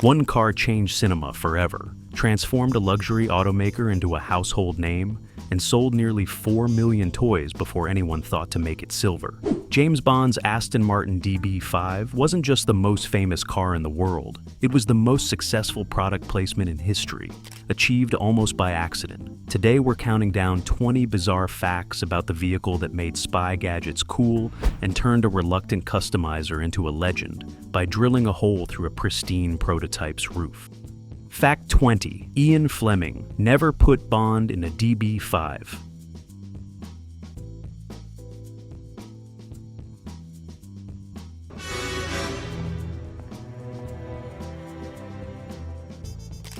One car changed cinema forever, transformed a luxury automaker into a household name, and sold nearly 4 million toys before anyone thought to make it silver. James Bond's Aston Martin DB5 wasn't just the most famous car in the world, it was the most successful product placement in history, achieved almost by accident. Today we're counting down 20 bizarre facts about the vehicle that made spy gadgets cool and turned a reluctant customizer into a legend by drilling a hole through a pristine prototype's roof. Fact 20. Ian Fleming never put Bond in a DB5.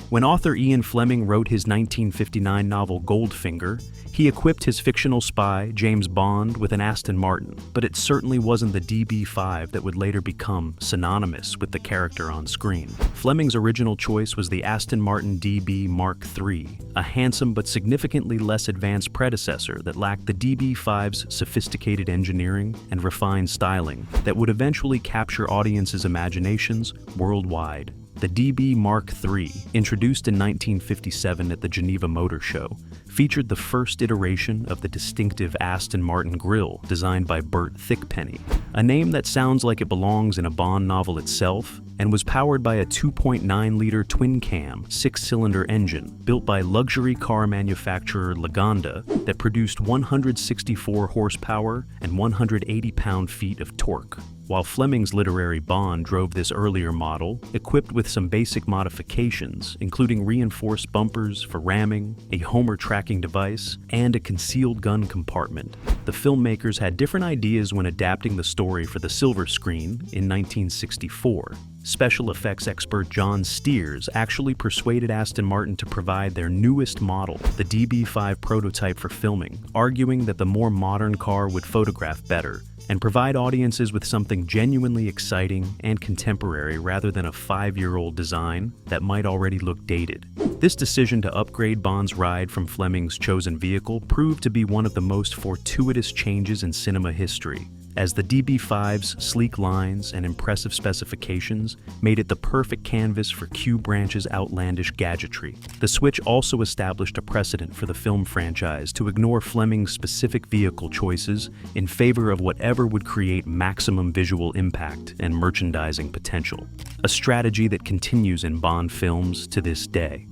When author Ian Fleming wrote his 1959 novel Goldfinger, he equipped his fictional spy, James Bond, with an Aston Martin, but it certainly wasn't the DB5 that would later become synonymous with the character on screen. Fleming's original choice was the Aston Martin DB Mark III, a handsome but significantly less advanced predecessor that lacked the DB5's sophisticated engineering and refined styling that would eventually capture audiences' imaginations worldwide. The DB Mark III, introduced in 1957 at the Geneva Motor Show, featured the first iteration of the distinctive Aston Martin grille designed by Burt Thickpenny, a name that sounds like it belongs in a Bond novel itself, and was powered by a 2.9-liter twin-cam, 6-cylinder engine built by luxury car manufacturer Lagonda that produced 164 horsepower and 180 pound-feet of torque. While Fleming's literary Bond drove this earlier model, equipped with some basic modifications, including reinforced bumpers for ramming, a Homer tracking device, and a concealed gun compartment. The filmmakers had different ideas when adapting the story for the silver screen in 1964. Special effects expert John Steers actually persuaded Aston Martin to provide their newest model, the DB5 prototype, for filming, arguing that the more modern car would photograph better and provide audiences with something genuinely exciting and contemporary rather than a 5-year-old design that might already look dated. This decision to upgrade Bond's ride from Fleming's chosen vehicle proved to be one of the most fortuitous changes in cinema history, as the DB5's sleek lines and impressive specifications made it the perfect canvas for Q Branch's outlandish gadgetry. The switch also established a precedent for the film franchise to ignore Fleming's specific vehicle choices in favor of whatever would create maximum visual impact and merchandising potential, a strategy that continues in Bond films to this day.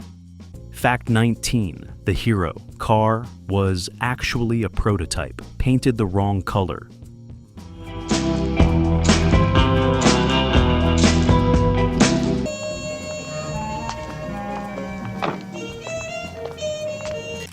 Fact 19. The hero car was actually a prototype, painted the wrong color.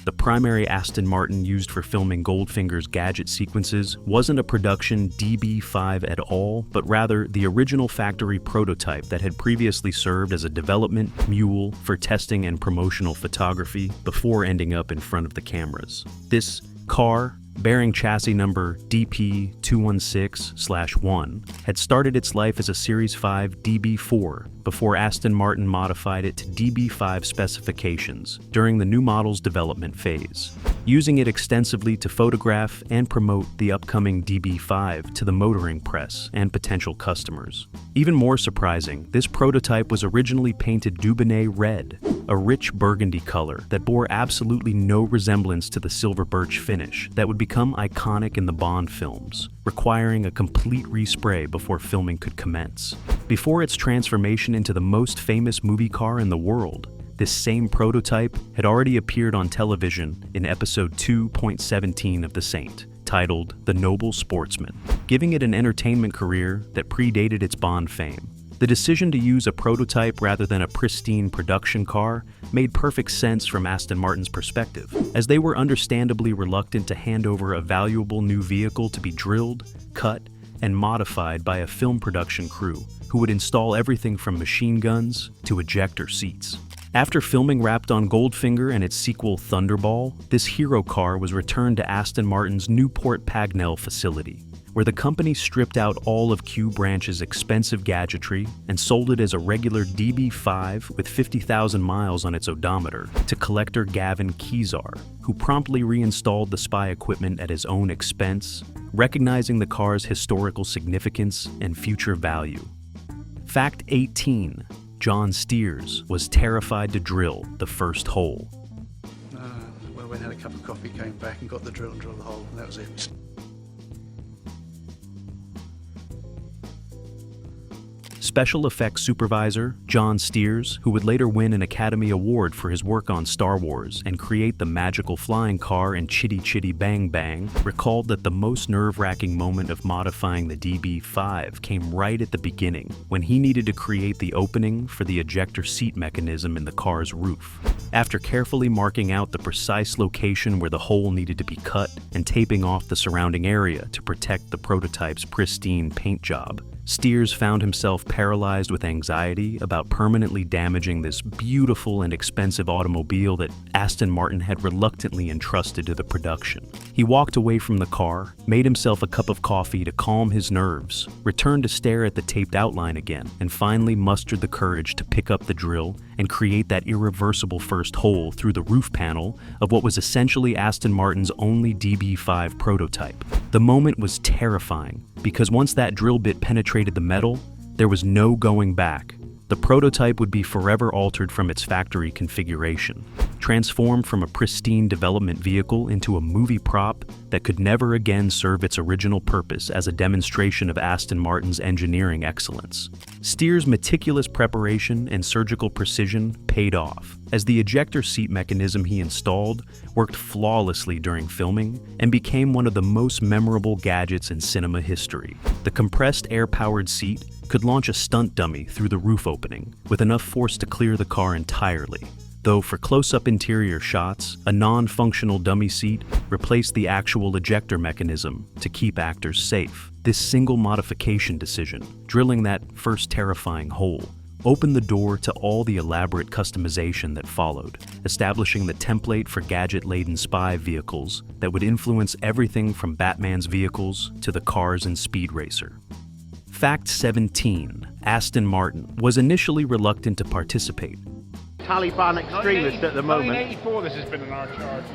The primary Aston Martin used for filming Goldfinger's gadget sequences wasn't a production DB5 at all, but rather the original factory prototype that had previously served as a development mule for testing and promotional photography before ending up in front of the cameras. This car, bearing chassis number DP216/1, had started its life as a Series 5 DB4 before Aston Martin modified it to DB5 specifications during the new model's development phase, using it extensively to photograph and promote the upcoming DB5 to the motoring press and potential customers. Even more surprising, this prototype was originally painted Dubonnet red, a rich burgundy color that bore absolutely no resemblance to the silver birch finish that would become iconic in the Bond films, requiring a complete respray before filming could commence. Before its transformation into the most famous movie car in the world, this same prototype had already appeared on television in episode 2.17 of The Saint, titled The Noble Sportsman, giving it an entertainment career that predated its Bond fame. The decision to use a prototype rather than a pristine production car made perfect sense from Aston Martin's perspective, as they were understandably reluctant to hand over a valuable new vehicle to be drilled, cut, and modified by a film production crew who would install everything from machine guns to ejector seats. After filming wrapped on Goldfinger and its sequel Thunderball, this hero car was returned to Aston Martin's Newport Pagnell facility, where the company stripped out all of Q Branch's expensive gadgetry and sold it as a regular DB5 with 50,000 miles on its odometer to collector Gavin Kezar, who promptly reinstalled the spy equipment at his own expense, recognizing the car's historical significance and future value. Fact 18. John Steers, was terrified to drill the first hole. Well, we had a cup of coffee, came back and got the drill and drilled the hole, and that was it. Special effects supervisor John Steers, who would later win an Academy Award for his work on Star Wars and create the magical flying car in Chitty Chitty Bang Bang, recalled that the most nerve-wracking moment of modifying the DB5 came right at the beginning, when he needed to create the opening for the ejector seat mechanism in the car's roof. After carefully marking out the precise location where the hole needed to be cut and taping off the surrounding area to protect the prototype's pristine paint job, Steers found himself paralyzed with anxiety about permanently damaging this beautiful and expensive automobile that Aston Martin had reluctantly entrusted to the production. He walked away from the car, made himself a cup of coffee to calm his nerves, returned to stare at the taped outline again, and finally mustered the courage to pick up the drill and create that irreversible first hole through the roof panel of what was essentially Aston Martin's only DB5 prototype. The moment was terrifying, because once that drill bit penetrated the metal, there was no going back. The prototype would be forever altered from its factory configuration, transformed from a pristine development vehicle into a movie prop that could never again serve its original purpose as a demonstration of Aston Martin's engineering excellence. Steers' meticulous preparation and surgical precision paid off, as the ejector seat mechanism he installed worked flawlessly during filming and became one of the most memorable gadgets in cinema history. The compressed air-powered seat could launch a stunt dummy through the roof opening, with enough force to clear the car entirely, though for close-up interior shots, a non-functional dummy seat replaced the actual ejector mechanism to keep actors safe. This single modification decision, drilling that first terrifying hole, opened the door to all the elaborate customization that followed, establishing the template for gadget-laden spy vehicles that would influence everything from Batman's vehicles to the cars in Speed Racer. Fact 17. Aston Martin was initially reluctant to participate. Taliban extremist at the moment. 1984 this has been in our charge.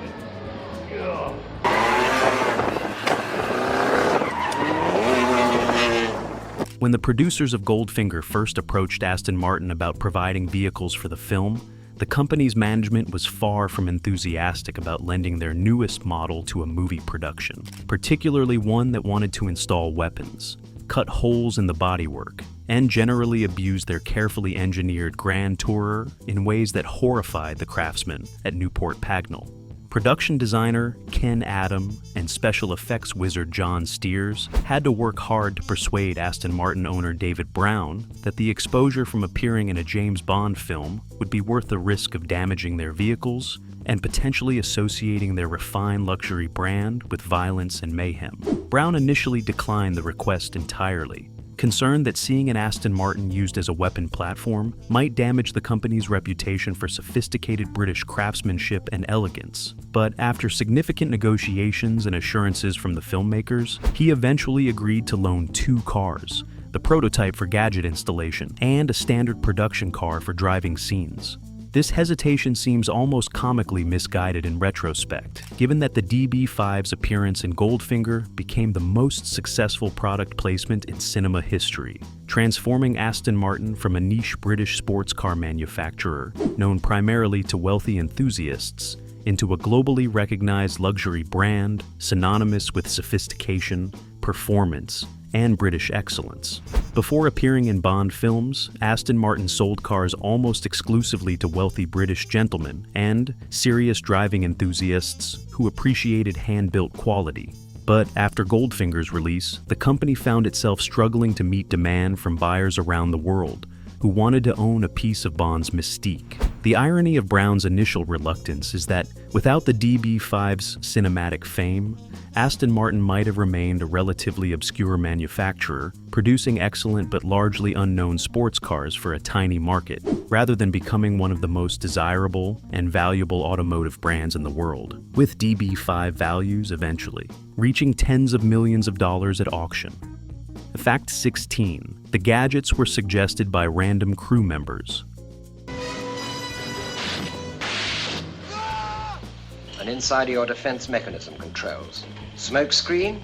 When the producers of Goldfinger first approached Aston Martin about providing vehicles for the film, the company's management was far from enthusiastic about lending their newest model to a movie production, particularly one that wanted to install weapons, cut holes in the bodywork, and generally abused their carefully engineered Grand Tourer in ways that horrified the craftsmen at Newport Pagnell. Production designer Ken Adam and special effects wizard John Steers had to work hard to persuade Aston Martin owner David Brown that the exposure from appearing in a James Bond film would be worth the risk of damaging their vehicles and potentially associating their refined luxury brand with violence and mayhem. Brown initially declined the request entirely, concerned that seeing an Aston Martin used as a weapon platform might damage the company's reputation for sophisticated British craftsmanship and elegance. But after significant negotiations and assurances from the filmmakers, he eventually agreed to loan 2 cars, the prototype for gadget installation and a standard production car for driving scenes. This hesitation seems almost comically misguided in retrospect, given that the DB5's appearance in Goldfinger became the most successful product placement in cinema history, transforming Aston Martin from a niche British sports car manufacturer known primarily to wealthy enthusiasts into a globally recognized luxury brand synonymous with sophistication, performance, and British excellence. Before appearing in Bond films, Aston Martin sold cars almost exclusively to wealthy British gentlemen and serious driving enthusiasts who appreciated hand-built quality. But after Goldfinger's release, the company found itself struggling to meet demand from buyers around the world who wanted to own a piece of Bond's mystique. The irony of Brown's initial reluctance is that without the DB5's cinematic fame, Aston Martin might have remained a relatively obscure manufacturer, producing excellent but largely unknown sports cars for a tiny market, rather than becoming one of the most desirable and valuable automotive brands in the world, with DB5 values eventually reaching tens of millions of dollars at auction. Fact 16. The gadgets were suggested by random crew members. And inside your defense mechanism controls. Smoke screen,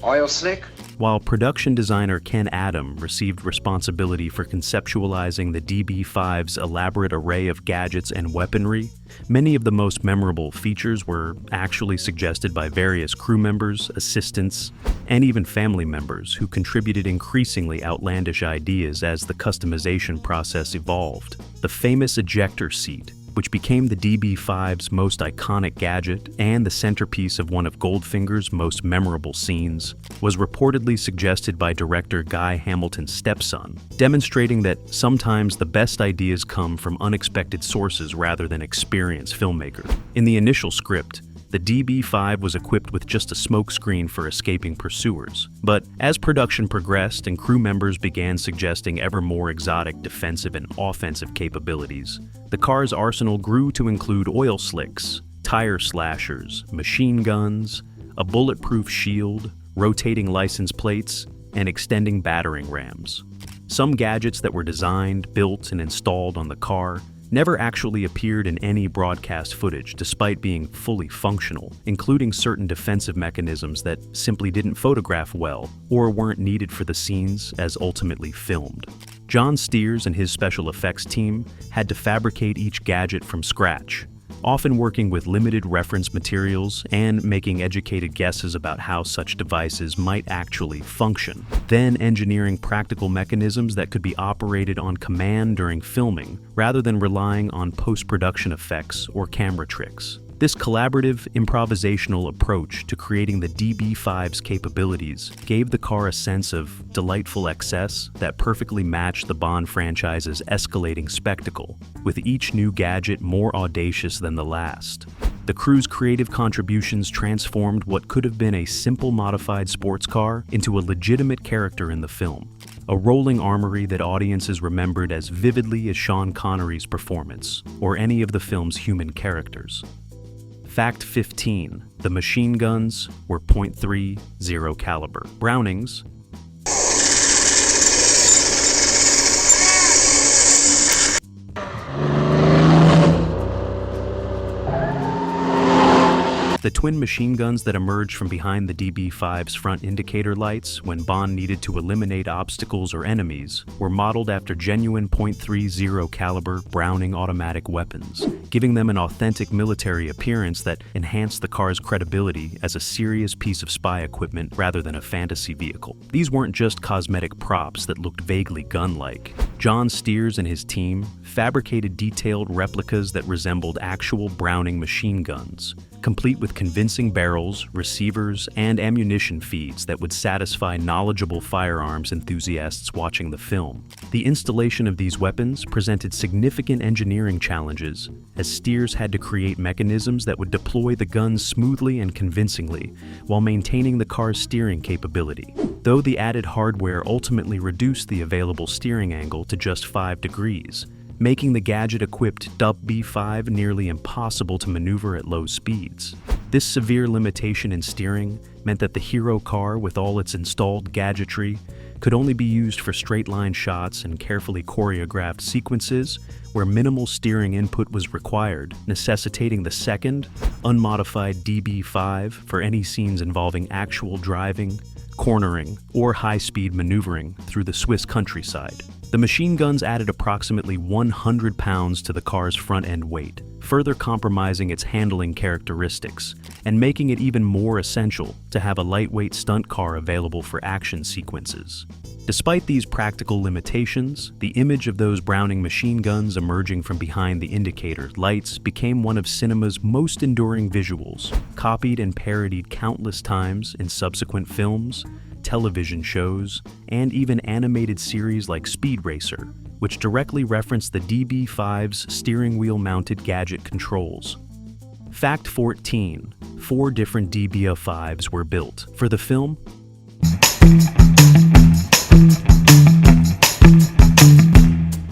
oil slick, While production designer Ken Adam received responsibility for conceptualizing the DB5's elaborate array of gadgets and weaponry, many of the most memorable features were actually suggested by various crew members, assistants, and even family members who contributed increasingly outlandish ideas as the customization process evolved. The famous ejector seat, which became the DB5's most iconic gadget and the centerpiece of one of Goldfinger's most memorable scenes, was reportedly suggested by director Guy Hamilton's stepson, demonstrating that sometimes the best ideas come from unexpected sources rather than experienced filmmakers. In the initial script, the DB5 was equipped with just a smokescreen for escaping pursuers. But as production progressed and crew members began suggesting ever more exotic defensive and offensive capabilities, the car's arsenal grew to include oil slicks, tire slashers, machine guns, a bulletproof shield, rotating license plates, and extending battering rams. Some gadgets that were designed, built, and installed on the car never actually appeared in any broadcast footage despite being fully functional, including certain defensive mechanisms that simply didn't photograph well or weren't needed for the scenes as ultimately filmed. John Steers and his special effects team had to fabricate each gadget from scratch, often working with limited reference materials and making educated guesses about how such devices might actually function, then engineering practical mechanisms that could be operated on command during filming rather than relying on post-production effects or camera tricks. This collaborative, improvisational approach to creating the DB5's capabilities gave the car a sense of delightful excess that perfectly matched the Bond franchise's escalating spectacle, with each new gadget more audacious than the last. The crew's creative contributions transformed what could have been a simple modified sports car into a legitimate character in the film, a rolling armory that audiences remembered as vividly as Sean Connery's performance or any of the film's human characters. Fact 15. The machine guns were .30 caliber. Brownings, the twin machine guns that emerged from behind the DB5's front indicator lights when Bond needed to eliminate obstacles or enemies were modeled after genuine .30 caliber Browning automatic weapons, giving them an authentic military appearance that enhanced the car's credibility as a serious piece of spy equipment rather than a fantasy vehicle. These weren't just cosmetic props that looked vaguely gun-like. John Steers and his team fabricated detailed replicas that resembled actual Browning machine guns, complete with convincing barrels, receivers, and ammunition feeds that would satisfy knowledgeable firearms enthusiasts watching the film. The installation of these weapons presented significant engineering challenges, as Steers had to create mechanisms that would deploy the guns smoothly and convincingly, while maintaining the car's steering capability. Though the added hardware ultimately reduced the available steering angle to just 5 degrees, making the gadget-equipped DB5 nearly impossible to maneuver at low speeds. This severe limitation in steering meant that the hero car, with all its installed gadgetry, could only be used for straight-line shots and carefully choreographed sequences where minimal steering input was required, necessitating the second, unmodified DB5 for any scenes involving actual driving, cornering, or high-speed maneuvering through the Swiss countryside. The machine guns added approximately 100 pounds to the car's front-end weight, further compromising its handling characteristics and making it even more essential to have a lightweight stunt car available for action sequences. Despite these practical limitations, the image of those Browning machine guns emerging from behind the indicator lights became one of cinema's most enduring visuals, copied and parodied countless times in subsequent films, television shows, and even animated series like Speed Racer, which directly referenced the DB5's steering wheel-mounted gadget controls. Fact 14. 4 different DB5s were built. For the film,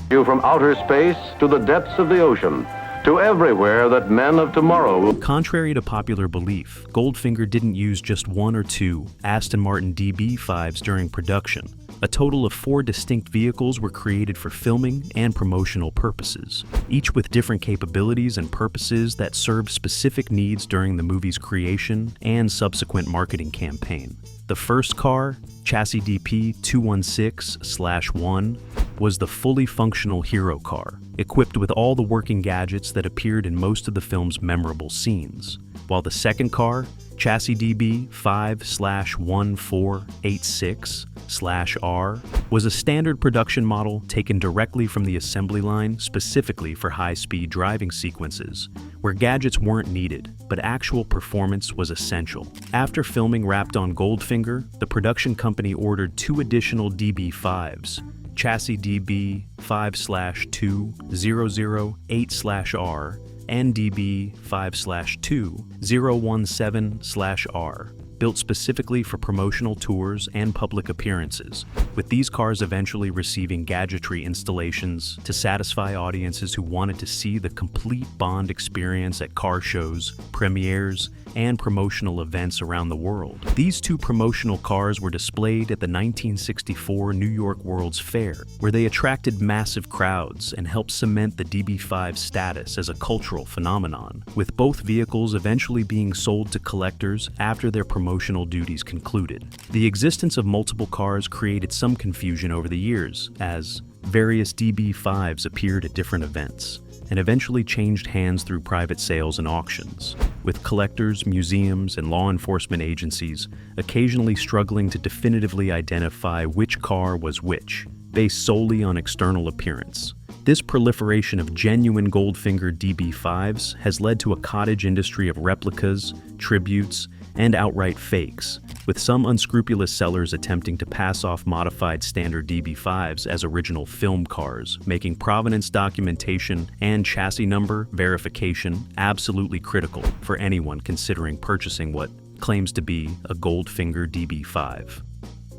you from outer space to the depths of the ocean, to everywhere that men of tomorrow will... Contrary to popular belief, Goldfinger didn't use just 1 or 2 Aston Martin DB5s during production. A total of 4 distinct vehicles were created for filming and promotional purposes, each with different capabilities and purposes that served specific needs during the movie's creation and subsequent marketing campaign. The first car, Chassis DP216/1, was the fully functional hero car, equipped with all the working gadgets that appeared in most of the film's memorable scenes, while the second car, Chassis DB5/1486/R, was a standard production model taken directly from the assembly line specifically for high-speed driving sequences, where gadgets weren't needed, but actual performance was essential. After filming wrapped on Goldfinger, the production company ordered 2 additional DB5s, Chassis DB5/2008/R and DB5/2017/R, built specifically for promotional tours and public appearances, with these cars eventually receiving gadgetry installations to satisfy audiences who wanted to see the complete Bond experience at car shows, premieres, and promotional events around the world. These 2 promotional cars were displayed at the 1964 New York World's Fair, where they attracted massive crowds and helped cement the DB5's status as a cultural phenomenon, with both vehicles eventually being sold to collectors after their promotional duties concluded. The existence of multiple cars created some confusion over the years, as various DB5s appeared at different events, and eventually changed hands through private sales and auctions, with collectors, museums, and law enforcement agencies occasionally struggling to definitively identify which car was which, based solely on external appearance. This proliferation of genuine Goldfinger DB5s has led to a cottage industry of replicas, tributes, and outright fakes, with some unscrupulous sellers attempting to pass off modified standard DB5s as original film cars, making provenance documentation and chassis number verification absolutely critical for anyone considering purchasing what claims to be a Goldfinger DB5.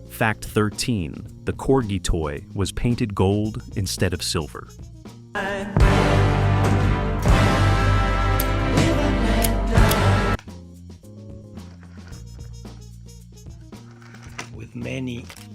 Fact 13. The Corgi toy was painted gold instead of silver.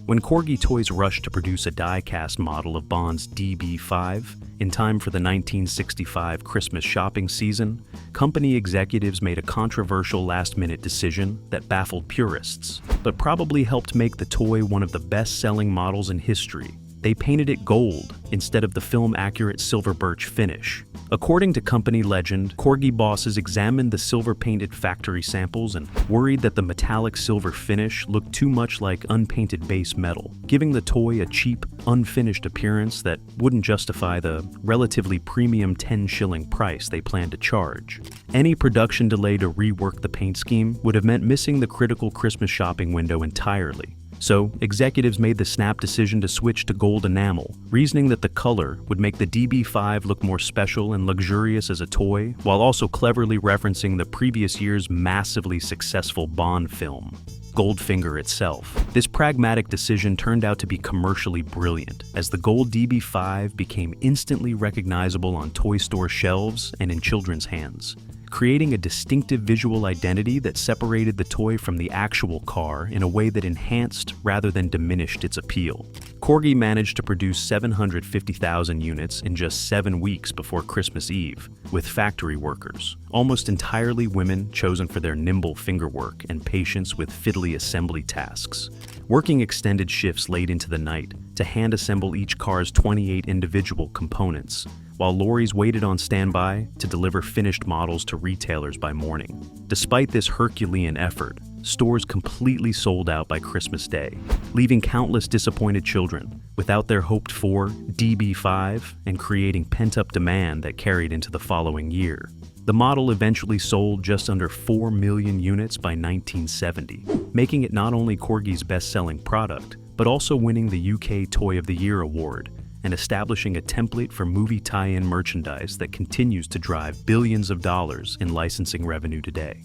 When Corgi Toys rushed to produce a die-cast model of Bond's DB5 in time for the 1965 Christmas shopping season, company executives made a controversial last-minute decision that baffled purists, but probably helped make the toy one of the best-selling models in history. They painted it gold instead of the film-accurate silver birch finish. According to company legend, Corgi bosses examined the silver-painted factory samples and worried that the metallic silver finish looked too much like unpainted base metal, giving the toy a cheap, unfinished appearance that wouldn't justify the relatively premium 10-shilling price they planned to charge. Any production delay to rework the paint scheme would have meant missing the critical Christmas shopping window entirely. So, executives made the snap decision to switch to gold enamel, reasoning that the color would make the DB5 look more special and luxurious as a toy, while also cleverly referencing the previous year's massively successful Bond film, Goldfinger itself. This pragmatic decision turned out to be commercially brilliant, as the gold DB5 became instantly recognizable on toy store shelves and in children's hands, creating a distinctive visual identity that separated the toy from the actual car in a way that enhanced rather than diminished its appeal. Corgi managed to produce 750,000 units in just 7 weeks before Christmas Eve, with factory workers, almost entirely women chosen for their nimble fingerwork and patience with fiddly assembly tasks, working extended shifts late into the night to hand-assemble each car's 28 individual components, while lorries waited on standby to deliver finished models to retailers by morning. Despite this Herculean effort, stores completely sold out by Christmas Day, leaving countless disappointed children without their hoped-for DB5 and creating pent-up demand that carried into the following year. The model eventually sold just under 4 million units by 1970, making it not only Corgi's best-selling product, but also winning the UK Toy of the Year award, and establishing a template for movie tie-in merchandise that continues to drive billions of dollars in licensing revenue today.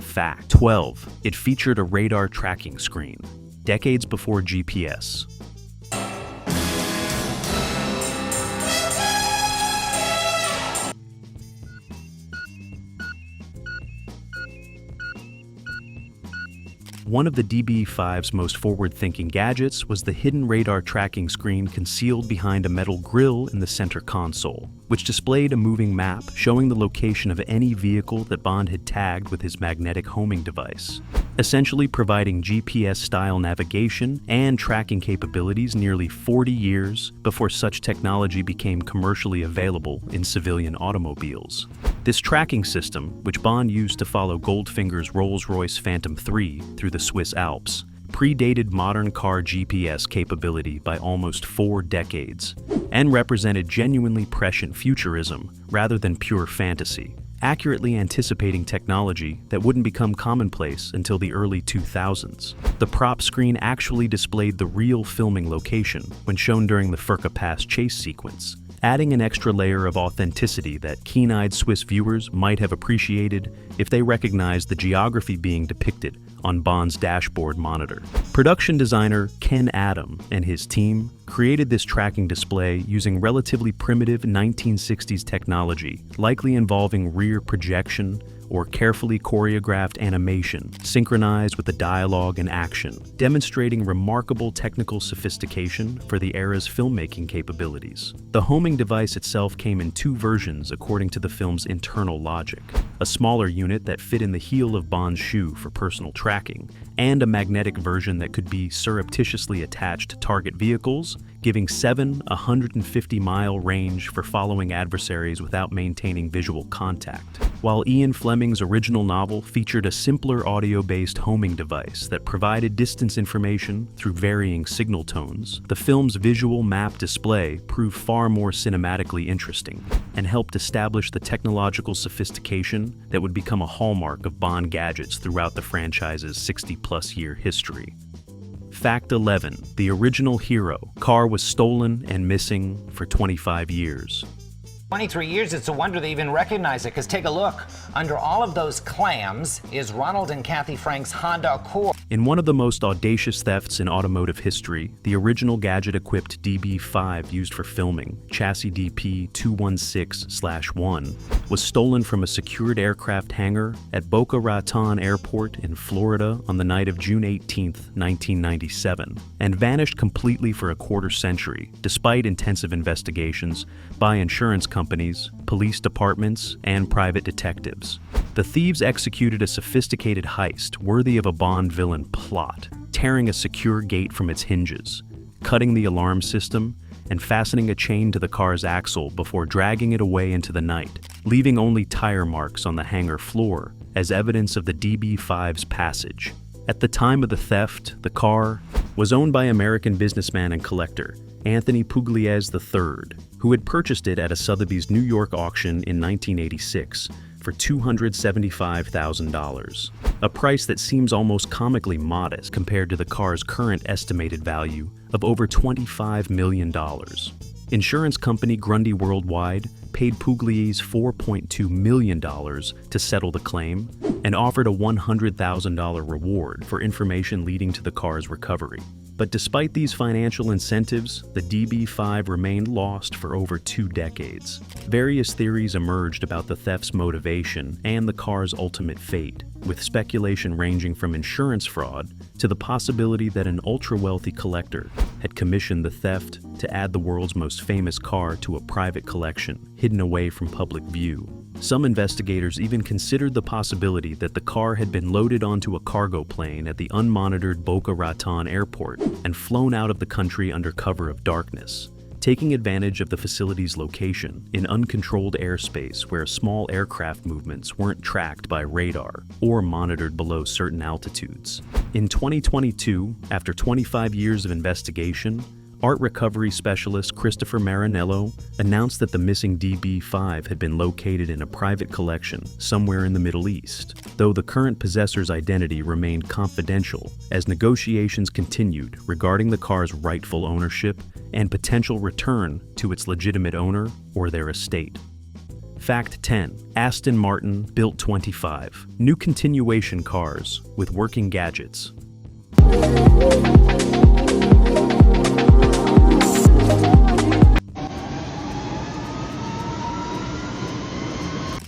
Fact 12. It featured a radar tracking screen, decades before GPS. One of the DB5's most forward-thinking gadgets was the hidden radar tracking screen concealed behind a metal grille in the center console, which displayed a moving map showing the location of any vehicle that Bond had tagged with his magnetic homing device, essentially providing GPS-style navigation and tracking capabilities nearly 40 years before such technology became commercially available in civilian automobiles. This tracking system, which Bond used to follow Goldfinger's Rolls-Royce Phantom III through the Swiss Alps, predated modern car GPS capability by almost 4 decades, and represented genuinely prescient futurism rather than pure fantasy, accurately anticipating technology that wouldn't become commonplace until the early 2000s. The prop screen actually displayed the real filming location when shown during the Furka Pass chase sequence, adding an extra layer of authenticity that keen-eyed Swiss viewers might have appreciated if they recognized the geography being depicted on Bond's dashboard monitor. Production designer Ken Adam and his team created this tracking display using relatively primitive 1960s technology, likely involving rear projection or carefully choreographed animation synchronized with the dialogue and action, demonstrating remarkable technical sophistication for the era's filmmaking capabilities. The homing device itself came in 2 versions according to the film's internal logic: a smaller unit that fit in the heel of Bond's shoe for personal tracking, and a magnetic version that could be surreptitiously attached to target vehicles, giving 150-mile range for following adversaries without maintaining visual contact. While Ian Fleming's original novel featured a simpler audio-based homing device that provided distance information through varying signal tones, the film's visual map display proved far more cinematically interesting and helped establish the technological sophistication that would become a hallmark of Bond gadgets throughout the franchise's 60-plus year history. Fact 11. The original hero car was stolen and missing for 25 years. 23 years, it's a wonder they even recognize it, because take a look. Under all of those clams is Ronald and Kathy Frank's Honda Accord. In one of the most audacious thefts in automotive history, the original gadget-equipped DB5 used for filming, chassis DP216/1, was stolen from a secured aircraft hangar at Boca Raton Airport in Florida on the night of June 18, 1997, and vanished completely for a quarter century, despite intensive investigations by insurance companies, police departments, and private detectives. The thieves executed a sophisticated heist worthy of a Bond villain plot, tearing a secure gate from its hinges, cutting the alarm system, and fastening a chain to the car's axle before dragging it away into the night, leaving only tire marks on the hangar floor as evidence of the DB5's passage. At the time of the theft, the car was owned by American businessman and collector Anthony Pugliese III, who had purchased it at a Sotheby's New York auction in 1986 for $275,000, a price that seems almost comically modest compared to the car's current estimated value of over $25 million. Insurance company Grundy Worldwide paid Pugliese $4.2 million to settle the claim and offered a $100,000 reward for information leading to the car's recovery. But despite these financial incentives, the DB5 remained lost for over 2 decades. Various theories emerged about the theft's motivation and the car's ultimate fate, with speculation ranging from insurance fraud to the possibility that an ultra-wealthy collector had commissioned the theft to add the world's most famous car to a private collection hidden away from public view. Some investigators even considered the possibility that the car had been loaded onto a cargo plane at the unmonitored Boca Raton Airport and flown out of the country under cover of darkness, taking advantage of the facility's location in uncontrolled airspace where small aircraft movements weren't tracked by radar or monitored below certain altitudes. In 2022, after 25 years of investigation, art recovery specialist Christopher Marinello announced that the missing DB5 had been located in a private collection somewhere in the Middle East, though the current possessor's identity remained confidential as negotiations continued regarding the car's rightful ownership and potential return to its legitimate owner or their estate. Fact 10. Aston Martin Built 25. New continuation cars with working gadgets.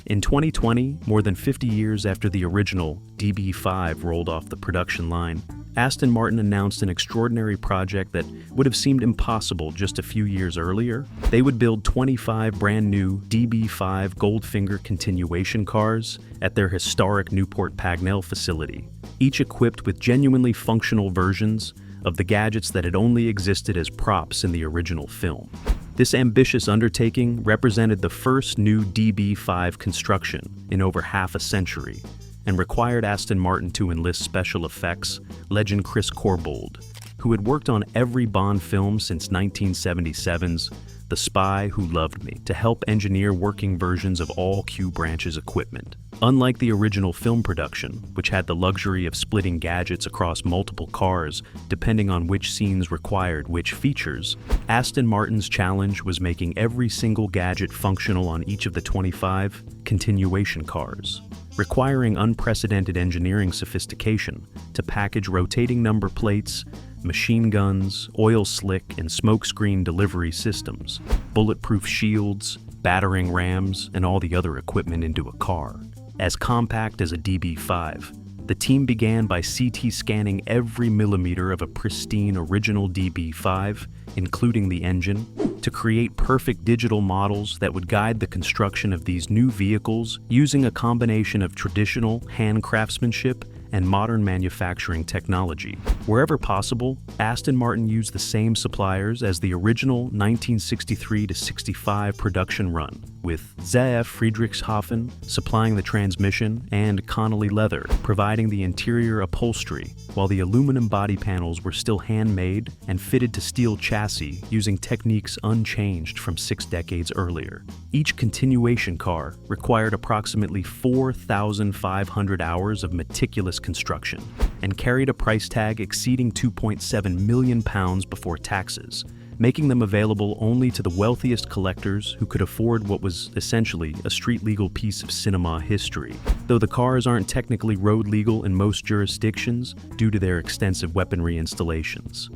In 2020, more than 50 years after the original DB5 rolled off the production line, Aston Martin announced an extraordinary project that would have seemed impossible just a few years earlier. They would build 25 brand new DB5 Goldfinger continuation cars at their historic Newport Pagnell facility, each equipped with genuinely functional versions of the gadgets that had only existed as props in the original film. This ambitious undertaking represented the first new DB5 construction in over half a century and required Aston Martin to enlist special effects legend Chris Corbould, who had worked on every Bond film since 1977's The Spy Who Loved Me, to help engineer working versions of all Q Branch's equipment. Unlike the original film production, which had the luxury of splitting gadgets across multiple cars depending on which scenes required which features, Aston Martin's challenge was making every single gadget functional on each of the 25 continuation cars, requiring unprecedented engineering sophistication to package rotating number plates, machine guns, oil slick and smokescreen delivery systems, bulletproof shields, battering rams, and all the other equipment into a car. As compact as a DB5, the team began by CT scanning every millimeter of a pristine original DB5, including the engine, to create perfect digital models that would guide the construction of these new vehicles using a combination of traditional hand craftsmanship and modern manufacturing technology. Wherever possible, Aston Martin used the same suppliers as the original 1963-65 production run, with ZF Friedrichshafen supplying the transmission and Connolly Leather providing the interior upholstery, while the aluminum body panels were still handmade and fitted to steel chassis using techniques unchanged from 6 decades earlier. Each continuation car required approximately 4,500 hours of meticulous construction and carried a price tag exceeding £2.7 million before taxes, making them available only to the wealthiest collectors who could afford what was essentially a street-legal piece of cinema history, though the cars aren't technically road legal in most jurisdictions due to their extensive weaponry installations.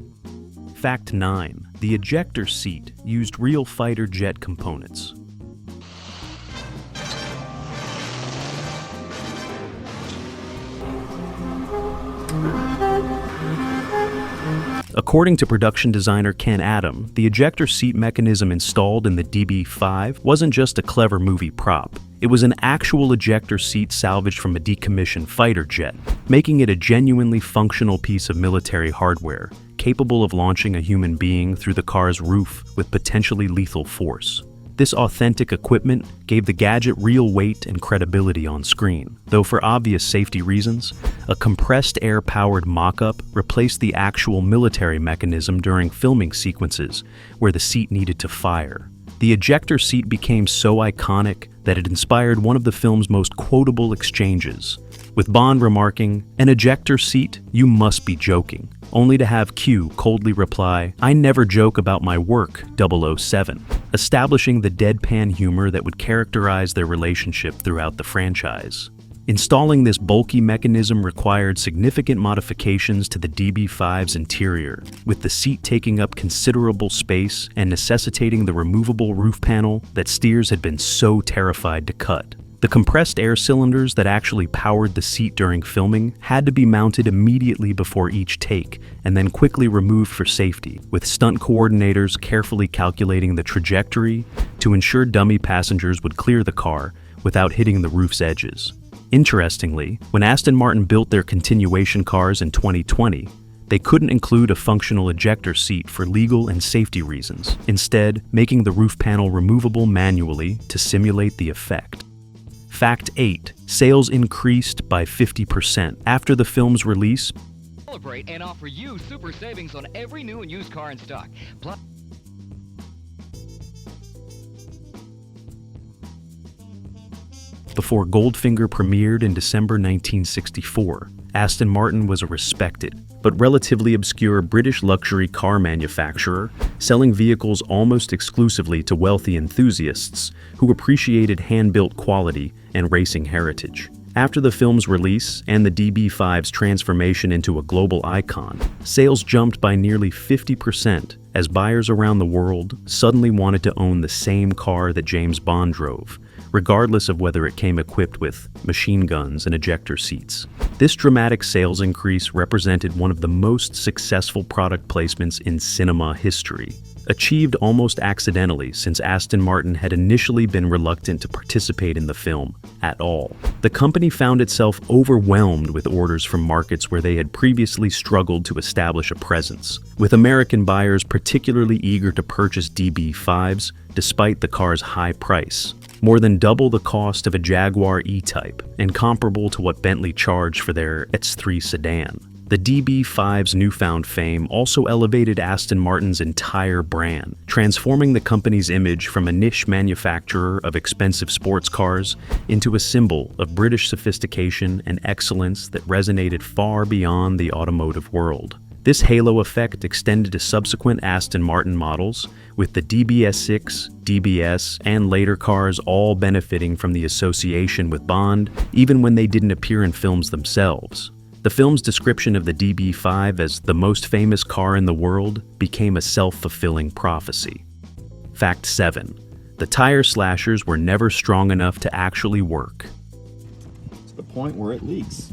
Fact 9. The ejector seat used real fighter jet components. According to production designer Ken Adam, the ejector seat mechanism installed in the DB5 wasn't just a clever movie prop. It was an actual ejector seat salvaged from a decommissioned fighter jet, making it a genuinely functional piece of military hardware, capable of launching a human being through the car's roof with potentially lethal force. This authentic equipment gave the gadget real weight and credibility on screen, though for obvious safety reasons, a compressed air-powered mock-up replaced the actual military mechanism during filming sequences where the seat needed to fire. The ejector seat became so iconic that it inspired one of the film's most quotable exchanges, with Bond remarking, "An ejector seat? You must be joking," only to have Q coldly reply, "I never joke about my work, 007, establishing the deadpan humor that would characterize their relationship throughout the franchise. Installing this bulky mechanism required significant modifications to the DB5's interior, with the seat taking up considerable space and necessitating the removable roof panel that steers had been so terrified to cut. The compressed air cylinders that actually powered the seat during filming had to be mounted immediately before each take and then quickly removed for safety, with stunt coordinators carefully calculating the trajectory to ensure dummy passengers would clear the car without hitting the roof's edges. Interestingly, when Aston Martin built their continuation cars in 2020, they couldn't include a functional ejector seat for legal and safety reasons, instead making the roof panel removable manually to simulate the effect. Fact 8. Sales increased by 50% after the film's release. Celebrate and offer you super savings on every new and used car in stock. Plus Before Goldfinger premiered in December 1964, Aston Martin was a respected, but relatively obscure British luxury car manufacturer, selling vehicles almost exclusively to wealthy enthusiasts who appreciated hand-built quality and racing heritage. After the film's release and the DB5's transformation into a global icon, sales jumped by nearly 50% as buyers around the world suddenly wanted to own the same car that James Bond drove, regardless of whether it came equipped with machine guns and ejector seats. This dramatic sales increase represented one of the most successful product placements in cinema history, achieved almost accidentally since Aston Martin had initially been reluctant to participate in the film at all. The company found itself overwhelmed with orders from markets where they had previously struggled to establish a presence, with American buyers particularly eager to purchase DB5s despite the car's high price, more than double the cost of a Jaguar E-Type and comparable to what Bentley charged for their X3 sedan. The DB5's newfound fame also elevated Aston Martin's entire brand, transforming the company's image from a niche manufacturer of expensive sports cars into a symbol of British sophistication and excellence that resonated far beyond the automotive world. This halo effect extended to subsequent Aston Martin models, with the DBS6, DBS, and later cars all benefiting from the association with Bond, even when they didn't appear in films themselves. The film's description of the DB5 as the most famous car in the world became a self-fulfilling prophecy. Fact 7. The tire slashers were never strong enough to actually work. To the point where it leaks.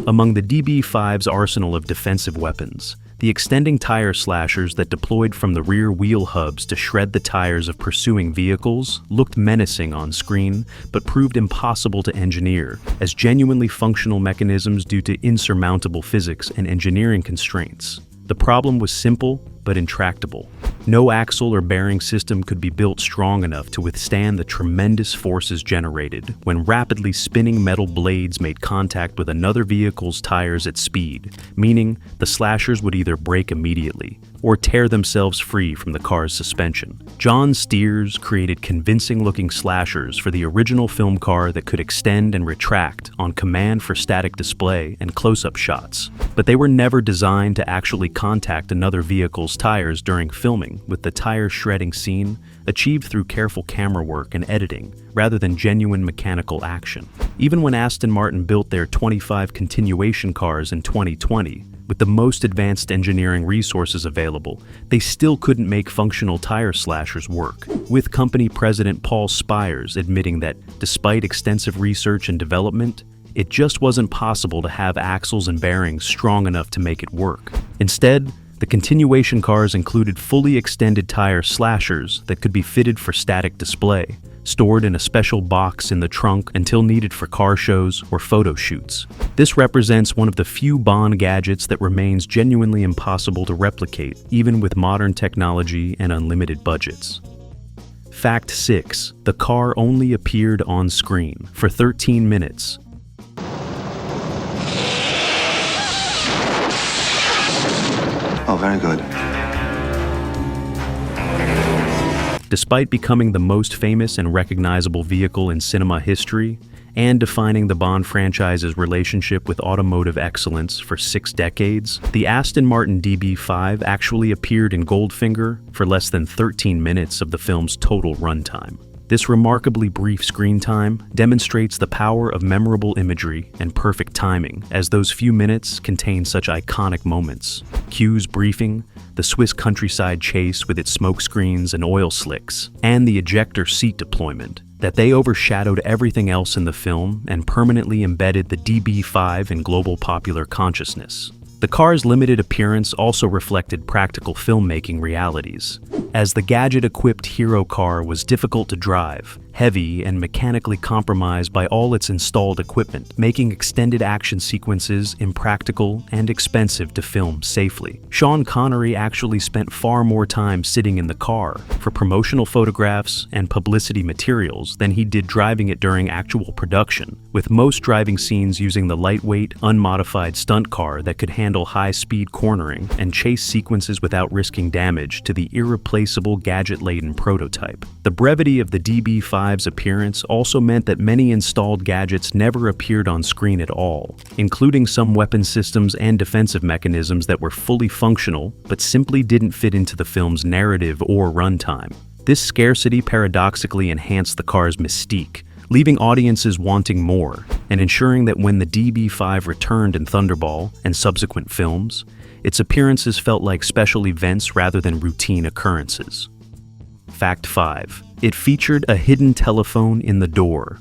Among the DB5's arsenal of defensive weapons, the extending tire slashers that deployed from the rear wheel hubs to shred the tires of pursuing vehicles looked menacing on screen, but proved impossible to engineer as genuinely functional mechanisms due to insurmountable physics and engineering constraints. The problem was simple but intractable. No axle or bearing system could be built strong enough to withstand the tremendous forces generated when rapidly spinning metal blades made contact with another vehicle's tires at speed, meaning the slashers would either break immediately or tear themselves free from the car's suspension. John Steers created convincing-looking slashers for the original film car that could extend and retract on command for static display and close-up shots, but they were never designed to actually contact another vehicle's tires during filming, with the tire shredding scene achieved through careful camera work and editing, rather than genuine mechanical action. Even when Aston Martin built their 25 continuation cars in 2020, with the most advanced engineering resources available, they still couldn't make functional tire slashers work, with company president Paul Spires admitting that, despite extensive research and development, it just wasn't possible to have axles and bearings strong enough to make it work. Instead, the continuation cars included fully extended tire slashers that could be fitted for static display, stored in a special box in the trunk until needed for car shows or photo shoots. This represents one of the few Bond gadgets that remains genuinely impossible to replicate, even with modern technology and unlimited budgets. Fact 6. The car only appeared on screen for 13 minutes. Oh, very good. Despite becoming the most famous and recognizable vehicle in cinema history, and defining the Bond franchise's relationship with automotive excellence for 6 decades, the Aston Martin DB5 actually appeared in Goldfinger for less than 13 minutes of the film's total runtime. This remarkably brief screen time demonstrates the power of memorable imagery and perfect timing, as those few minutes contain such iconic moments. Q's briefing, the Swiss countryside chase with its smoke screens and oil slicks, and the ejector seat deployment, that they overshadowed everything else in the film and permanently embedded the DB5 in global popular consciousness. The car's limited appearance also reflected practical filmmaking realities, as the gadget-equipped hero car was difficult to drive, heavy, and mechanically compromised by all its installed equipment, making extended action sequences impractical and expensive to film safely. Sean Connery actually spent far more time sitting in the car for promotional photographs and publicity materials than he did driving it during actual production, with most driving scenes using the lightweight, unmodified stunt car that could handle high-speed cornering and chase sequences without risking damage to the irreplaceable gadget-laden prototype. The brevity of the DB5's appearance also meant that many installed gadgets never appeared on screen at all, including some weapon systems and defensive mechanisms that were fully functional but simply didn't fit into the film's narrative or runtime. This scarcity paradoxically enhanced the car's mystique, leaving audiences wanting more, and ensuring that when the DB5 returned in Thunderball and subsequent films, Its appearances felt like special events rather than routine occurrences. Fact 5. It featured a hidden telephone in the door.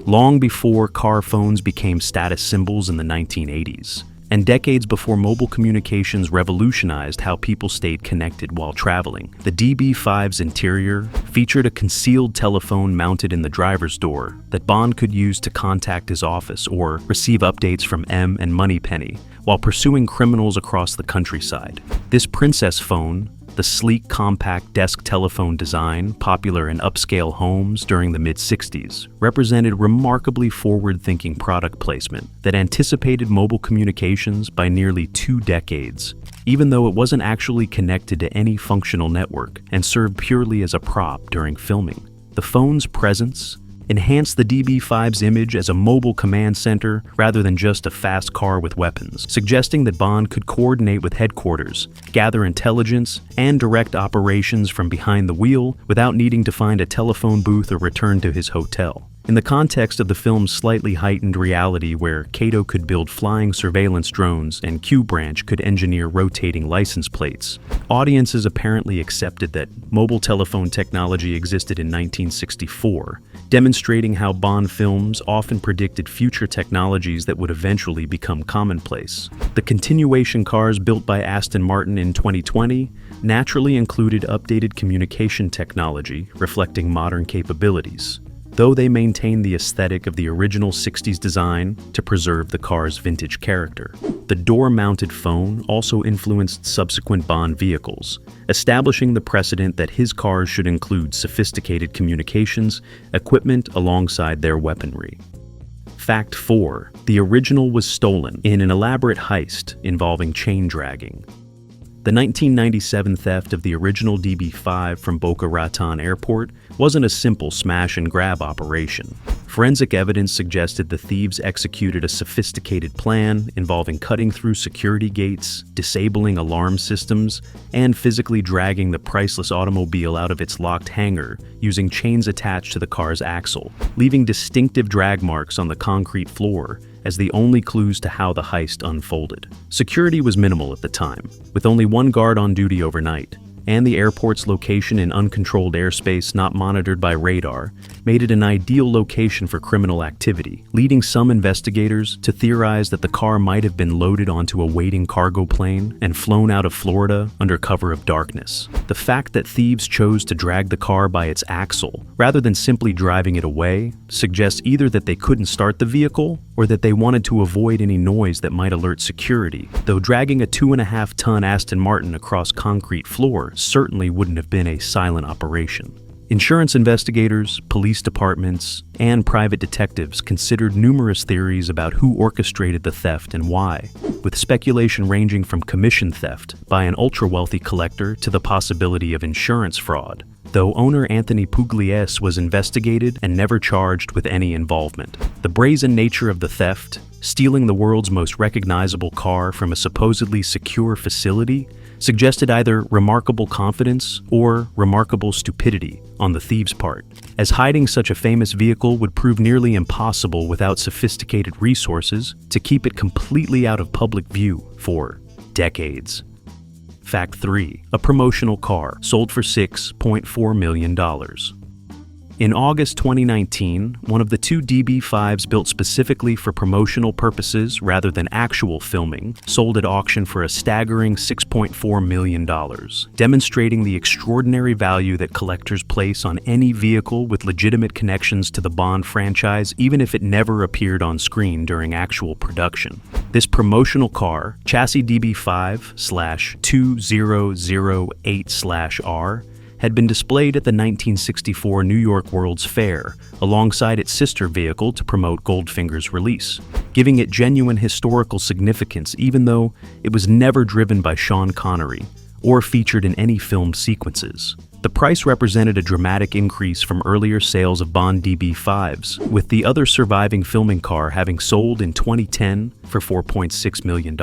Long before car phones became status symbols in the 1980s, and decades before mobile communications revolutionized how people stayed connected while traveling, the DB5's interior featured a concealed telephone mounted in the driver's door that Bond could use to contact his office or receive updates from M and Moneypenny while pursuing criminals across the countryside. This princess phone, the sleek, compact desk telephone design popular in upscale homes during the mid-60s, represented remarkably forward-thinking product placement that anticipated mobile communications by nearly 2 decades, even though it wasn't actually connected to any functional network and served purely as a prop during filming. The phone's presence enhanced the DB5's image as a mobile command center rather than just a fast car with weapons, suggesting that Bond could coordinate with headquarters, gather intelligence, and direct operations from behind the wheel without needing to find a telephone booth or return to his hotel. In the context of the film's slightly heightened reality where Kato could build flying surveillance drones and Q-Branch could engineer rotating license plates, audiences apparently accepted that mobile telephone technology existed in 1964, demonstrating how Bond films often predicted future technologies that would eventually become commonplace. The continuation cars built by Aston Martin in 2020 naturally included updated communication technology reflecting modern capabilities, though they maintain the aesthetic of the original 60s design to preserve the car's vintage character. The door-mounted phone also influenced subsequent Bond vehicles, establishing the precedent that his cars should include sophisticated communications equipment alongside their weaponry. Fact 4. The original was stolen in an elaborate heist involving chain dragging. The 1997 theft of the original DB5 from Boca Raton Airport wasn't a simple smash-and-grab operation. Forensic evidence suggested the thieves executed a sophisticated plan involving cutting through security gates, disabling alarm systems, and physically dragging the priceless automobile out of its locked hangar using chains attached to the car's axle, leaving distinctive drag marks on the concrete floor as the only clues to how the heist unfolded. Security was minimal at the time, with only one guard on duty overnight, and the airport's location in uncontrolled airspace not monitored by radar made it an ideal location for criminal activity, leading some investigators to theorize that the car might have been loaded onto a waiting cargo plane and flown out of Florida under cover of darkness. The fact that thieves chose to drag the car by its axle rather than simply driving it away suggests either that they couldn't start the vehicle or that they wanted to avoid any noise that might alert security, though dragging a 2.5-ton Aston Martin across concrete floor certainly wouldn't have been a silent operation. Insurance investigators, police departments, and private detectives considered numerous theories about who orchestrated the theft and why, with speculation ranging from commission theft by an ultra-wealthy collector to the possibility of insurance fraud, though owner Anthony Pugliese was investigated and never charged with any involvement. The brazen nature of the theft, stealing the world's most recognizable car from a supposedly secure facility, suggested either remarkable confidence or remarkable stupidity on the thieves' part, as hiding such a famous vehicle would prove nearly impossible without sophisticated resources to keep it completely out of public view for decades. Fact 3. A promotional car sold for $6.4 million. In August 2019, one of the 2 DB5s built specifically for promotional purposes rather than actual filming sold at auction for a staggering $6.4 million, demonstrating the extraordinary value that collectors place on any vehicle with legitimate connections to the Bond franchise, even if it never appeared on screen during actual production. This promotional car, chassis DB5/2008/R, had been displayed at the 1964 New York World's Fair alongside its sister vehicle to promote Goldfinger's release, giving it genuine historical significance even though it was never driven by Sean Connery or featured in any filmed sequences. The The price represented a dramatic increase from earlier sales of Bond DB5s, with the other surviving Fleming car having sold in 2010 for $4.6 million,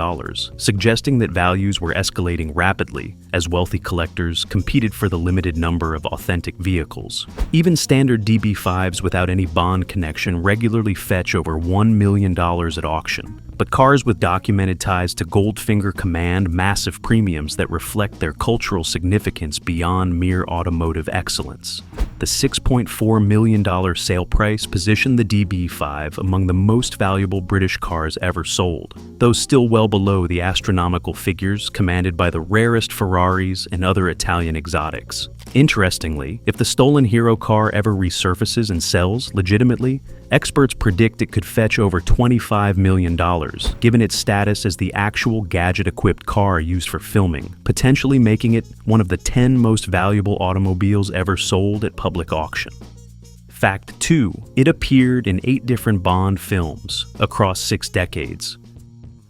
suggesting that values were escalating rapidly as wealthy collectors competed for the limited number of authentic vehicles. Even standard DB5s without any Bond connection regularly fetch over $1 million at auction. But cars with documented ties to Goldfinger command massive premiums that reflect their cultural significance beyond mere automotive excellence. The $6.4 million sale price positioned the DB5 among the most valuable British cars ever sold, though still well below the astronomical figures commanded by the rarest Ferraris and other Italian exotics. Interestingly, if the stolen hero car ever resurfaces and sells legitimately, experts predict it could fetch over $25 million, given its status as the actual gadget-equipped car used for filming, potentially making it one of the 10 most valuable automobiles ever sold at public auction. Fact 2. It appeared in 8 different Bond films across 6 decades.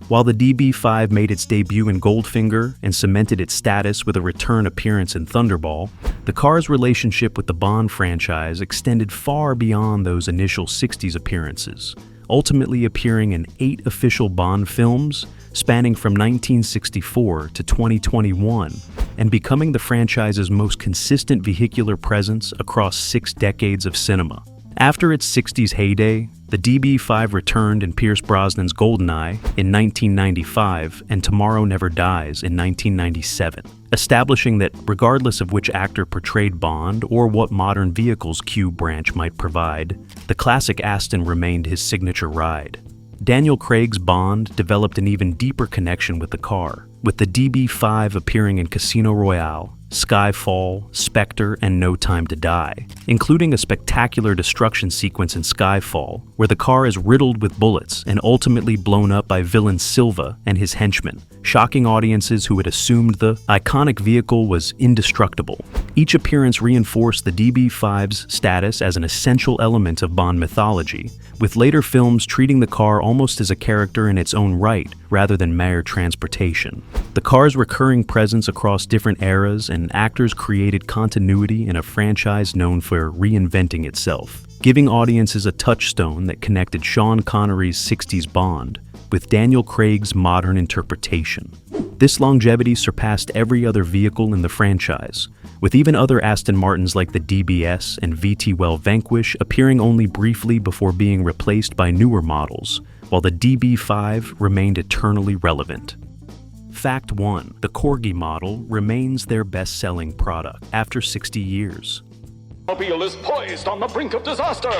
While the DB5 made its debut in Goldfinger and cemented its status with a return appearance in Thunderball, the car's relationship with the Bond franchise extended far beyond those initial 60s appearances, ultimately appearing in 8 official Bond films spanning from 1964 to 2021, and becoming the franchise's most consistent vehicular presence across 6 decades of cinema. After its 60s heyday, the DB5 returned in Pierce Brosnan's GoldenEye in 1995 and Tomorrow Never Dies in 1997, establishing that regardless of which actor portrayed Bond or what modern vehicles Q branch might provide, the classic Aston remained his signature ride. Daniel Craig's Bond developed an even deeper connection with the car, with the DB5 appearing in Casino Royale, Skyfall, Spectre, and No Time to Die, including a spectacular destruction sequence in Skyfall, where the car is riddled with bullets and ultimately blown up by villain Silva and his henchmen, shocking audiences who had assumed the iconic vehicle was indestructible. Each appearance reinforced the DB5's status as an essential element of Bond mythology, with later films treating the car almost as a character in its own right, rather than mere transportation. The car's recurring presence across different eras and actors created continuity in a franchise known for reinventing itself, giving audiences a touchstone that connected Sean Connery's 60s Bond with Daniel Craig's modern interpretation. This longevity surpassed every other vehicle in the franchise, with even other Aston Martins like the DBS and VT-Well Vanquish appearing only briefly before being replaced by newer models, while the DB5 remained eternally relevant. Fact 1. The Corgi model remains their best-selling product after 60 years. Mobile is poised on the brink of disaster.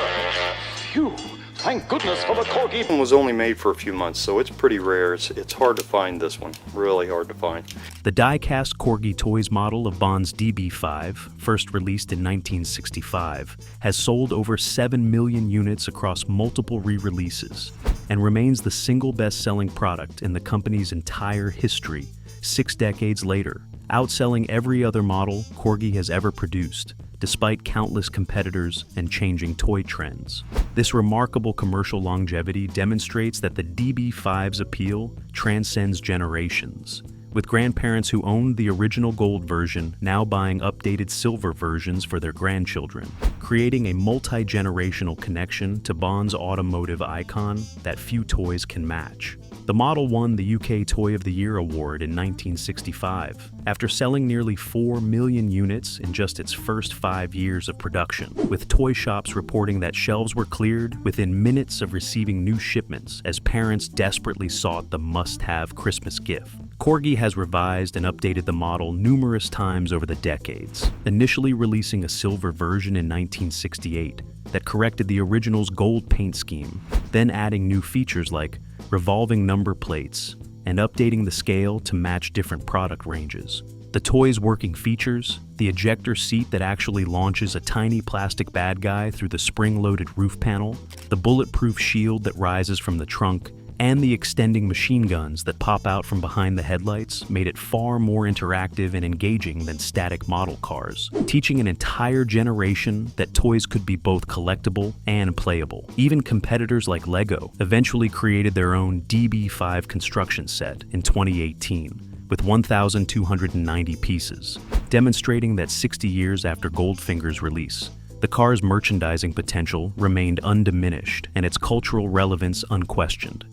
Phew, thank goodness for the Corgi. It was only made for a few months, so it's pretty rare. It's hard to find this one, really hard to find. The die-cast Corgi Toys model of Bond's DB5, first released in 1965, has sold over 7 million units across multiple re-releases, and remains the single best-selling product in the company's entire history, 6 decades later, outselling every other model Corgi has ever produced, despite countless competitors and changing toy trends. This remarkable commercial longevity demonstrates that the DB5's appeal transcends generations, with grandparents who owned the original gold version now buying updated silver versions for their grandchildren, creating a multi-generational connection to Bond's automotive icon that few toys can match. The model won the UK Toy of the Year award in 1965, after selling nearly 4 million units in just its first 5 years of production, with toy shops reporting that shelves were cleared within minutes of receiving new shipments as parents desperately sought the must-have Christmas gift. Corgi has revised and updated the model numerous times over the decades, initially releasing a silver version in 1968 that corrected the original's gold paint scheme, then adding new features like revolving number plates and updating the scale to match different product ranges. The toy's working features, the ejector seat that actually launches a tiny plastic bad guy through the spring-loaded roof panel, the bulletproof shield that rises from the trunk, and the extending machine guns that pop out from behind the headlights made it far more interactive and engaging than static model cars, teaching an entire generation that toys could be both collectible and playable. Even competitors like Lego eventually created their own DB5 construction set in 2018, with 1,290 pieces, demonstrating that 60 years after Goldfinger's release, the car's merchandising potential remained undiminished and its cultural relevance unquestioned.